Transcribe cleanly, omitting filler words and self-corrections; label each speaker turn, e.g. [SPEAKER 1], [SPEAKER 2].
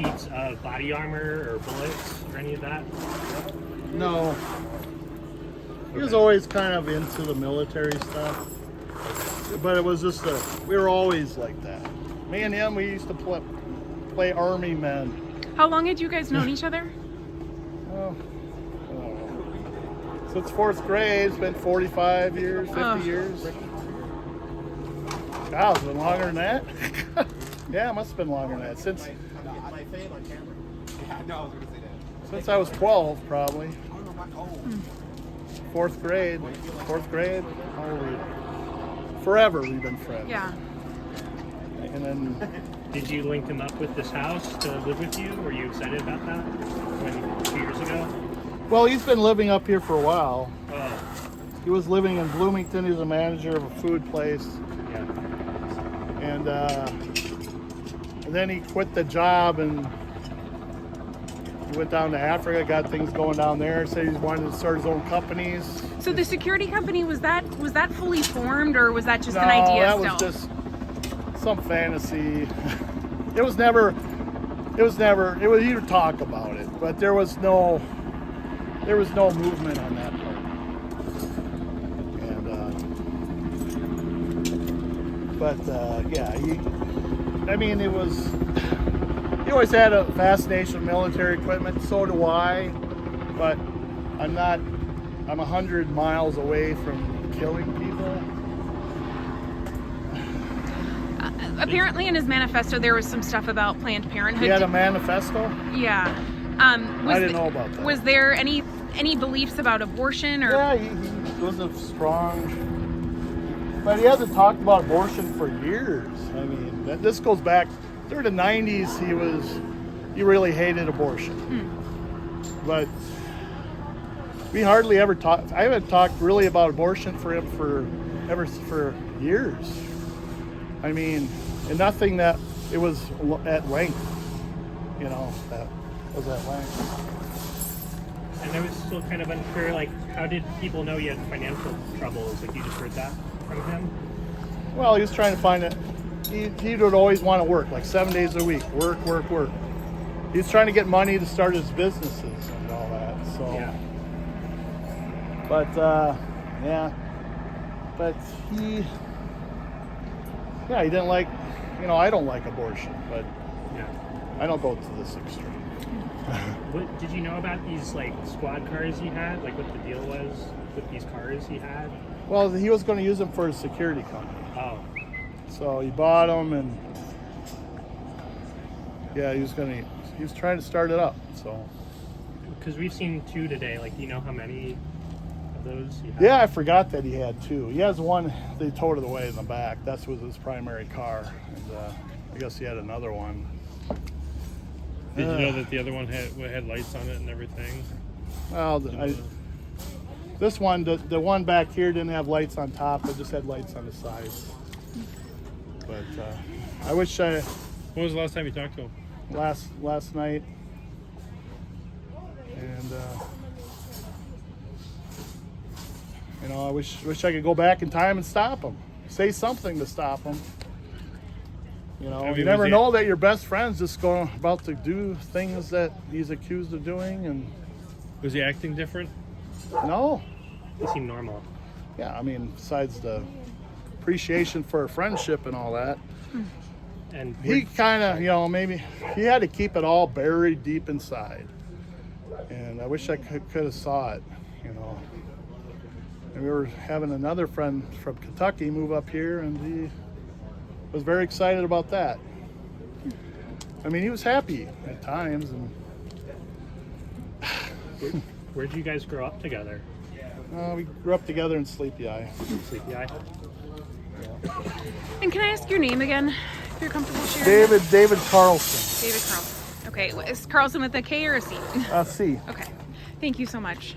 [SPEAKER 1] receipts of body armor or bullets or any of that?
[SPEAKER 2] No. He was always kind of into the military stuff. But it was just we were always like that. Me and him, we used to play army men.
[SPEAKER 3] How long had you guys known each other?
[SPEAKER 2] Since fourth grade, it's been 45 years, 50 years. God, it's been longer than that. Yeah, it must have been longer than that. Since I was 12, probably. Fourth grade. How old were you? Forever we've been friends.
[SPEAKER 3] Yeah.
[SPEAKER 2] And then
[SPEAKER 1] Did you link him up with this house to live with you? Were you excited about that 2 years ago?
[SPEAKER 2] well, he's been living up here for a while.
[SPEAKER 1] Oh,
[SPEAKER 2] He was living in Bloomington. He was a manager of a food place.
[SPEAKER 1] yeah.
[SPEAKER 2] And then he quit the job and he went down to Africa, got things going down there, said he wanted to start his own companies.
[SPEAKER 3] So the security company, was that fully formed, or was that just
[SPEAKER 2] No,
[SPEAKER 3] an idea
[SPEAKER 2] that
[SPEAKER 3] still?
[SPEAKER 2] was just some fantasy. It was you'd talk about it, but there was no movement on that part. And yeah, he always had a fascination with military equipment. So do I, but I'm 100 miles away from killing people.
[SPEAKER 3] Apparently, in his manifesto, there was some stuff about Planned Parenthood.
[SPEAKER 2] He had a manifesto?
[SPEAKER 3] Yeah.
[SPEAKER 2] I didn't know about that.
[SPEAKER 3] Was there any beliefs about abortion or?
[SPEAKER 2] Yeah, he was a strong, but he hasn't talked about abortion for years. I mean, this goes back through the 90s. He really hated abortion. But we hardly ever talked. I haven't talked really about abortion for him for years. I mean, and nothing that it was at length. That was at length.
[SPEAKER 1] And I was still kind of unclear, like, how did people know you had financial troubles? Like, you just heard that from him?
[SPEAKER 2] Well, he was trying to find it. He would always want to work, like 7 days a week, work. He was trying to get money to start his businesses and all that. So,
[SPEAKER 1] Yeah.
[SPEAKER 2] but he didn't like. I don't like abortion, but
[SPEAKER 1] Yeah.
[SPEAKER 2] I don't go to this extreme.
[SPEAKER 1] What did you know about these, like, squad cars he had? Like, what the deal was with these cars he had?
[SPEAKER 2] Well, he was going to use them for his security company.
[SPEAKER 1] Oh,
[SPEAKER 2] So he bought them, and he was trying to start it up. So
[SPEAKER 1] because we've seen 2 today. Like, do you know how many of those you have?
[SPEAKER 2] yeah, I forgot that he had 2. He has one. They towed it away in the back. That was his primary car, and I guess he had another one.
[SPEAKER 4] Did you know that the other one had lights on it and everything?
[SPEAKER 2] Well, this one, the one back here didn't have lights on top. It just had lights on the sides. But I wish
[SPEAKER 4] When was the last time you talked to him?
[SPEAKER 2] last night, and I wish I could go back in time and stop him. Say something to stop him. You never know that your best friend's just about to do things that he's accused of doing, and
[SPEAKER 4] Was he acting different?
[SPEAKER 2] no.
[SPEAKER 1] They seem normal.
[SPEAKER 2] Yeah, I mean, besides the appreciation for a friendship and all that,
[SPEAKER 1] And
[SPEAKER 2] he kind of, maybe he had to keep it all buried deep inside. And I wish I could have saw it, And we were having another friend from Kentucky move up here, and he was very excited about that. I mean, he was happy at times. And
[SPEAKER 1] where'd you guys grow up together?
[SPEAKER 2] we grew up together in Sleepy Eye.
[SPEAKER 1] Sleepy Eye?
[SPEAKER 3] And can I ask your name again, if you're comfortable sharing?
[SPEAKER 2] David Carlson.
[SPEAKER 3] David Carlson. Okay, is Carlson with a K or a C?
[SPEAKER 2] C.
[SPEAKER 3] Okay. Thank you so much.